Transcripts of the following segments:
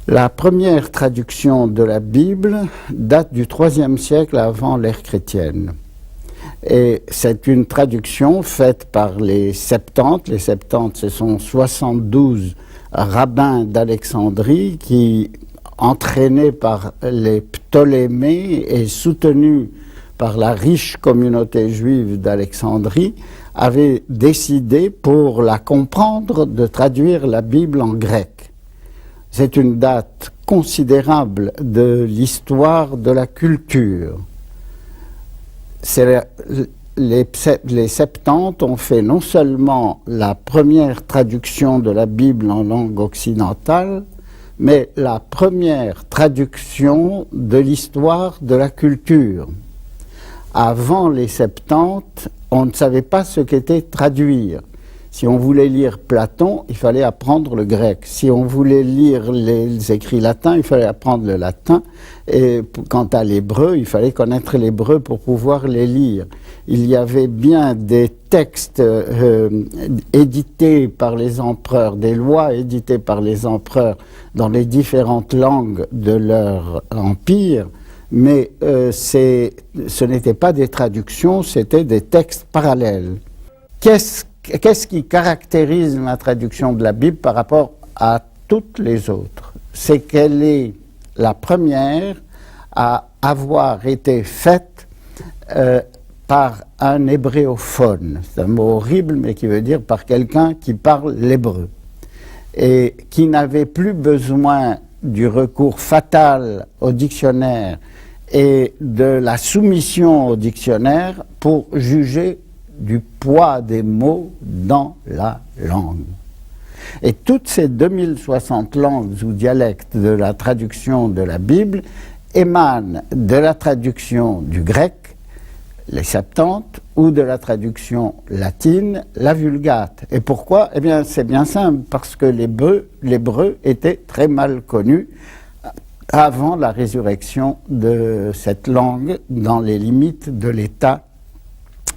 La première traduction de la Bible date du IIIe siècle avant l'ère chrétienne. Et c'est une traduction faite par les Septante. Les Septante, ce sont 72 rabbins d'Alexandrie qui, entraînés par les Ptolémées et soutenus par la riche communauté juive d'Alexandrie, avaient décidé, pour la comprendre, de traduire la Bible en grec. C'est une date considérable de l'histoire de la culture. Les Septante ont fait non seulement la première traduction de la Bible en langue occidentale, mais la première traduction de l'histoire de la culture. Avant les Septante, on ne savait pas ce qu'était traduire. Si on voulait lire Platon, il fallait apprendre le grec. Si on voulait lire les écrits latins, il fallait apprendre le latin. Et quant à l'hébreu, il fallait connaître l'hébreu pour pouvoir les lire. Il y avait bien des textes édités par les empereurs, des lois éditées par les empereurs dans les différentes langues de leur empire, mais ce n'étaient pas des traductions, c'était des textes parallèles. Qu'est-ce qui caractérise la traduction de la Bible par rapport à toutes les autres? C'est qu'elle est la première à avoir été faite par un hébréophone. C'est un mot horrible, mais qui veut dire par quelqu'un qui parle l'hébreu et qui n'avait plus besoin du recours fatal au dictionnaire et de la soumission au dictionnaire pour juger du poids des mots dans la langue. Et toutes ces 2060 langues ou dialectes de la traduction de la Bible émanent de la traduction du grec, les Septante, ou de la traduction latine, la Vulgate. Et pourquoi? Eh bien, c'est bien simple, parce que l'hébreu était très mal connu avant la résurrection de cette langue dans les limites de l'État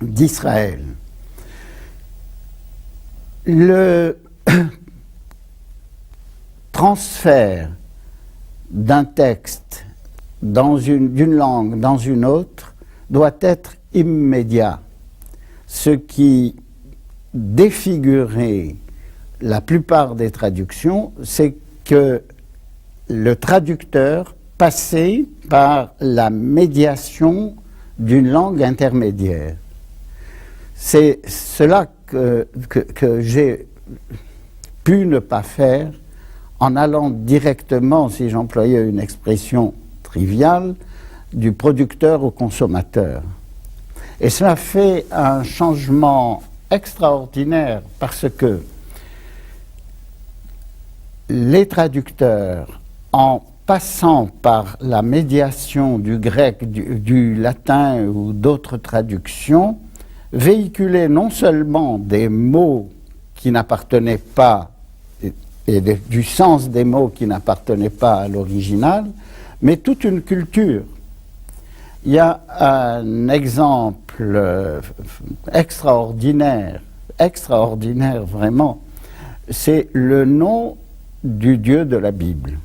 d'Israël. Le transfert d'un texte d'une langue dans une autre doit être immédiat, ce qui défigurait la plupart des traductions, c'est que le traducteur passait par la médiation d'une langue intermédiaire. C'est cela que j'ai pu ne pas faire en allant directement, si j'employais une expression triviale, du producteur au consommateur. Et cela fait un changement extraordinaire parce que les traducteurs, en passant par la médiation du grec, du latin ou d'autres traductions, véhiculaient non seulement des mots qui n'appartenaient pas, et du sens des mots qui n'appartenaient pas à l'original, mais toute une culture. Il y a un exemple extraordinaire vraiment, c'est le nom du Dieu de la Bible.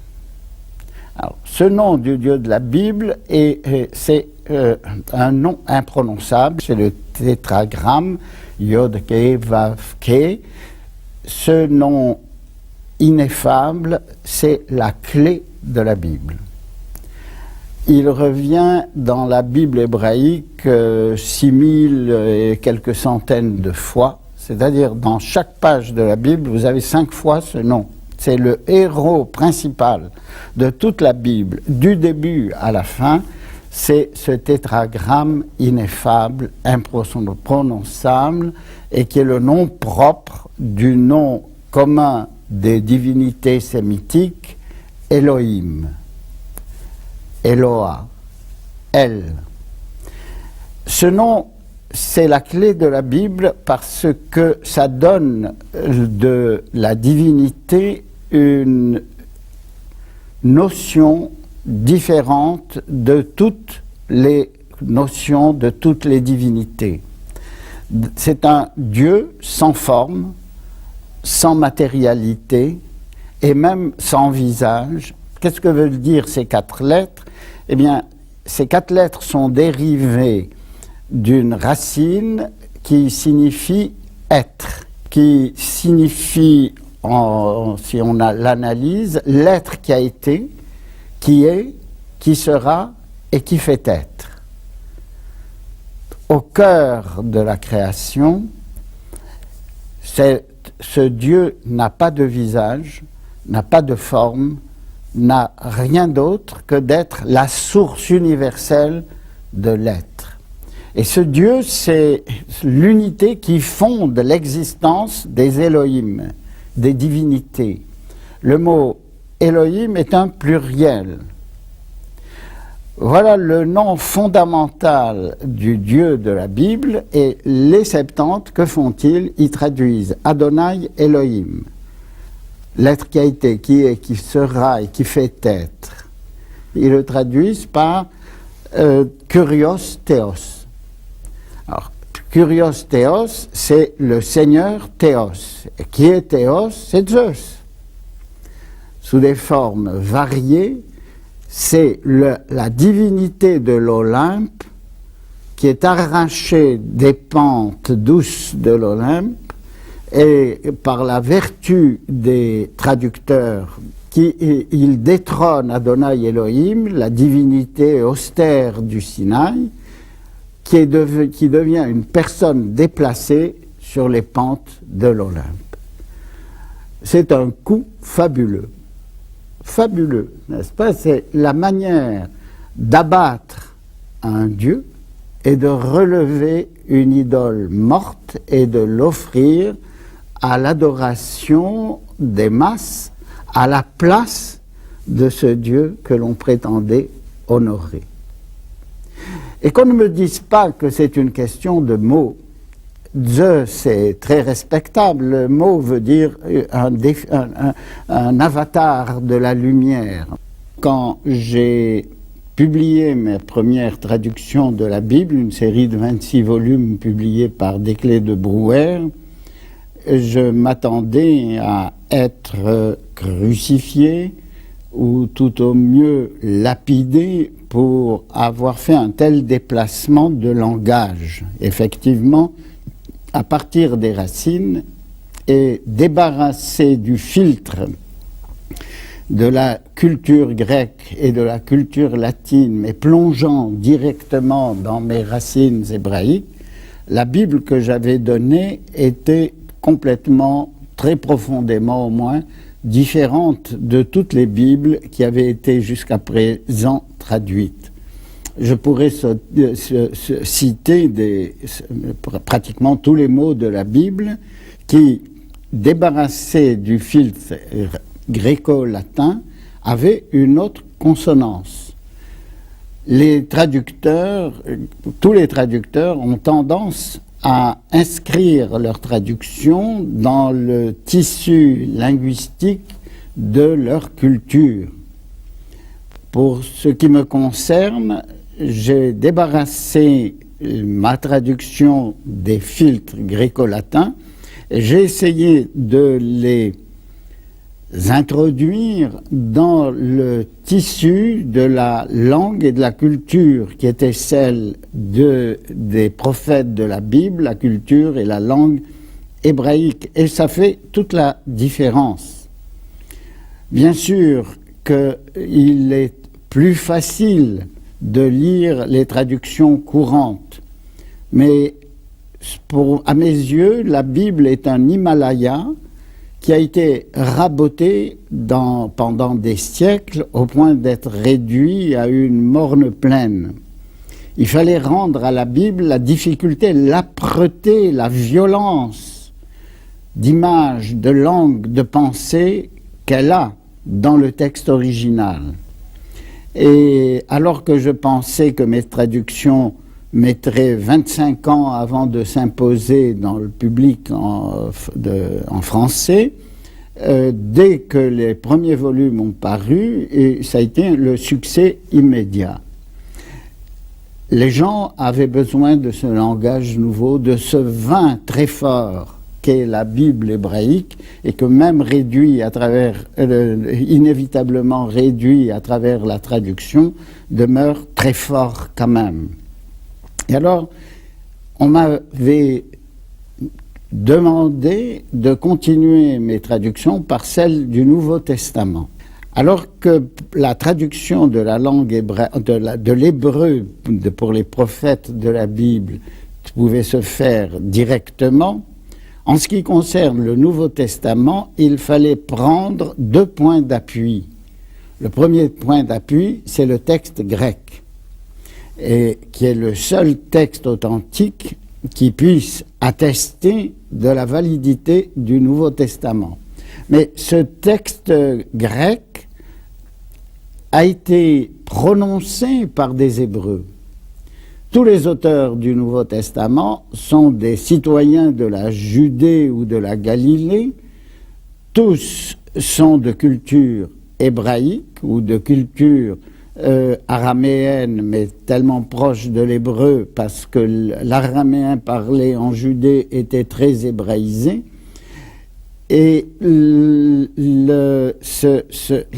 Alors, ce nom du Dieu de la Bible, c'est un nom imprononçable, c'est le tétragramme Yod-Ke-Vav-Ke. Ce nom ineffable, c'est la clé de la Bible. Il revient dans la Bible hébraïque 6000 et quelques centaines de fois, c'est-à-dire dans chaque page de la Bible, vous avez 5 fois ce nom. C'est le héros principal de toute la Bible, du début à la fin, c'est ce tétragramme ineffable, imprononçable, et qui est le nom propre du nom commun des divinités sémitiques, Elohim. Eloah, El. Ce nom, c'est la clé de la Bible parce que ça donne de la divinité une notion différente de toutes les notions, de toutes les divinités. C'est un Dieu sans forme, sans matérialité et même sans visage, Qu'est-ce que veulent dire ces 4 lettres? Eh bien, ces 4 lettres sont dérivées d'une racine qui signifie être, qui signifie, si on l'analyse, l'être qui a été, qui est, qui sera et qui fait être. Au cœur de la création, ce Dieu n'a pas de visage, n'a pas de forme, n'a rien d'autre que d'être la source universelle de l'être. Et ce Dieu, c'est l'unité qui fonde l'existence des Elohim, des divinités. Le mot Elohim est un pluriel. Voilà le nom fondamental du Dieu de la Bible, et les Septante, que font-ils? Ils traduisent Adonai Elohim, l'être qui a été, qui est, qui sera et qui fait être. Ils le traduisent par Kurios Theos. Alors, Kurios Theos, c'est le Seigneur Théos. Et qui est Théos? C'est Zeus. Sous des formes variées, c'est la divinité de l'Olympe qui est arrachée des pentes douces de l'Olympe, et par la vertu des traducteurs, il détrône Adonai Elohim, la divinité austère du Sinaï, qui devient une personne déplacée sur les pentes de l'Olympe. C'est un coup fabuleux. Fabuleux, n'est-ce pas? C'est la manière d'abattre un Dieu et de relever une idole morte et de l'offrir à l'adoration des masses, à la place de ce Dieu que l'on prétendait honorer. Et qu'on ne me dise pas que c'est une question de mots. Zeus est très respectable. Le mot veut dire un avatar de la lumière. Quand j'ai publié mes premières traductions de la Bible, une série de 26 volumes publiés par Desclés de Brouwer, je m'attendais à être crucifié ou tout au mieux lapidé pour avoir fait un tel déplacement de langage. Effectivement, à partir des racines et débarrassé du filtre de la culture grecque et de la culture latine, mais plongeant directement dans mes racines hébraïques, la Bible que j'avais donnée était complètement, très profondément au moins, différente de toutes les Bibles qui avaient été jusqu'à présent traduites. Je pourrais citer pratiquement tous les mots de la Bible qui, débarrassés du filtre gréco-latin, avaient une autre consonance. Les traducteurs, tous les traducteurs ont tendance à inscrire leur traduction dans le tissu linguistique de leur culture. Pour ce qui me concerne, j'ai débarrassé ma traduction des filtres gréco-latins et j'ai essayé de les introduire dans le tissu de la langue et de la culture qui était celle des prophètes de la Bible, la culture et la langue hébraïque. Et ça fait toute la différence. Bien sûr qu'il est plus facile de lire les traductions courantes, mais à mes yeux, la Bible est un Himalaya qui a été raboté pendant des siècles au point d'être réduit à une morne plaine. Il fallait rendre à la Bible la difficulté, l'âpreté, la violence d'image, de langue, de pensée qu'elle a dans le texte original. Et alors que je pensais que mes traductions mettraient 25 ans avant de s'imposer dans le public en français, dès que les premiers volumes ont paru, et ça a été le succès immédiat. Les gens avaient besoin de ce langage nouveau, de ce vin très fort qu'est la Bible hébraïque et que même réduit à travers, inévitablement réduit à travers la traduction, demeure très fort quand même. Et alors, on m'avait demandé de continuer mes traductions par celle du Nouveau Testament. Alors que la traduction de la langue de l'hébreu pour les prophètes de la Bible pouvait se faire directement, en ce qui concerne le Nouveau Testament, il fallait prendre 2 points d'appui. Le premier point d'appui, c'est le texte grec, et qui est le seul texte authentique qui puisse attester de la validité du Nouveau Testament. Mais ce texte grec a été prononcé par des Hébreux. Tous les auteurs du Nouveau Testament sont des citoyens de la Judée ou de la Galilée. Tous sont de culture hébraïque ou de culture araméenne, mais tellement proche de l'hébreu parce que l'araméen parlé en Judée était très hébraïsé. Et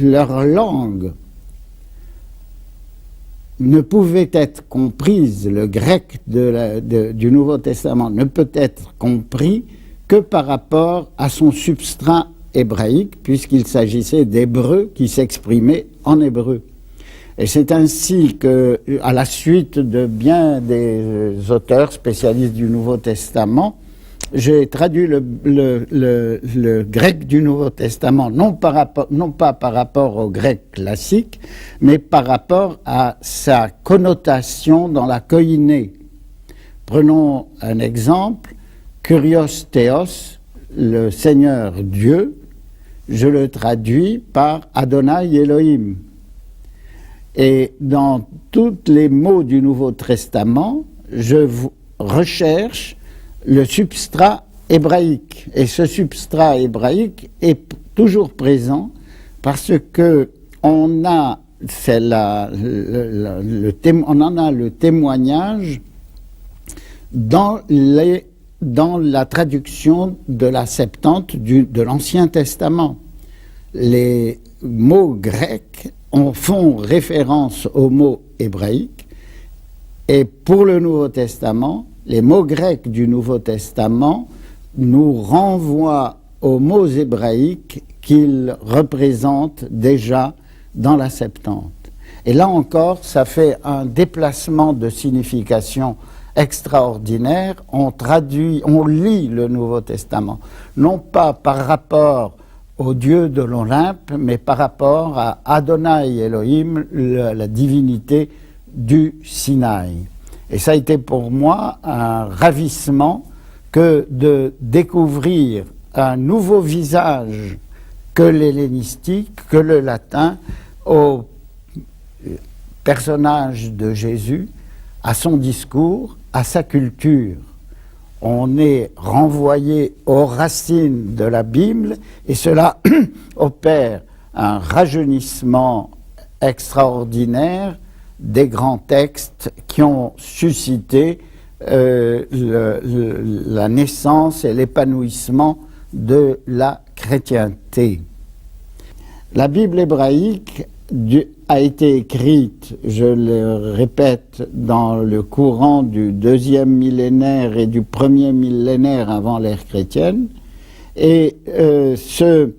leur langue ne pouvait être comprise, le grec du Nouveau Testament ne peut être compris que par rapport à son substrat hébraïque, puisqu'il s'agissait d'hébreux qui s'exprimaient en hébreu. Et c'est ainsi que, à la suite de bien des auteurs spécialistes du Nouveau Testament, j'ai traduit le grec du Nouveau Testament, non pas par rapport au grec classique, mais par rapport à sa connotation dans la koiné. Prenons un exemple, Kurios Theos, le Seigneur Dieu, je le traduis par Adonai Elohim. Et dans tous les mots du Nouveau Testament, je recherche le substrat hébraïque. Et ce substrat hébraïque est toujours présent parce que on en a le témoignage dans la traduction de la Septante de l'Ancien Testament. Les mots grecs font référence aux mots hébraïques, et pour le Nouveau Testament, les mots grecs du Nouveau Testament nous renvoient aux mots hébraïques qu'ils représentent déjà dans la Septante. Et là encore, ça fait un déplacement de signification extraordinaire. On lit le Nouveau Testament, non pas par rapport au Dieu de l'Olympe, mais par rapport à Adonai Elohim, la divinité du Sinaï. Et ça a été pour moi un ravissement que de découvrir un nouveau visage que l'hellénistique, que le latin, au personnage de Jésus, à son discours, à sa culture. On est renvoyé aux racines de la Bible et cela opère un rajeunissement extraordinaire des grands textes qui ont suscité la naissance et l'épanouissement de la chrétienté. La Bible hébraïque a été écrite, je le répète, dans le courant du 2e millénaire et du 1er millénaire avant l'ère chrétienne, et se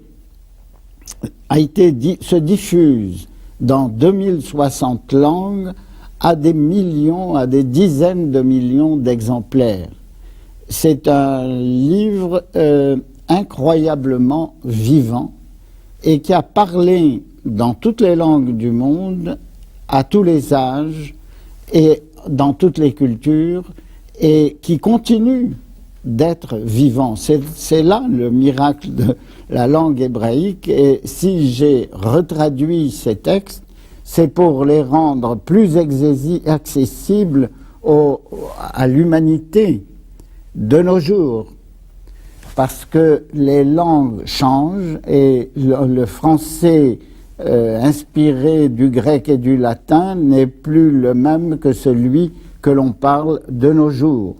diffuse dans 2060 langues à des millions, à des dizaines de millions d'exemplaires. C'est un livre incroyablement vivant et qui a parlé dans toutes les langues du monde, à tous les âges et dans toutes les cultures, et qui continue d'être vivant. C'est là le miracle de la langue hébraïque, et si j'ai retraduit ces textes, c'est pour les rendre plus accessibles à l'humanité de nos jours. Parce que les langues changent et le français inspiré du grec et du latin n'est plus le même que celui que l'on parle de nos jours.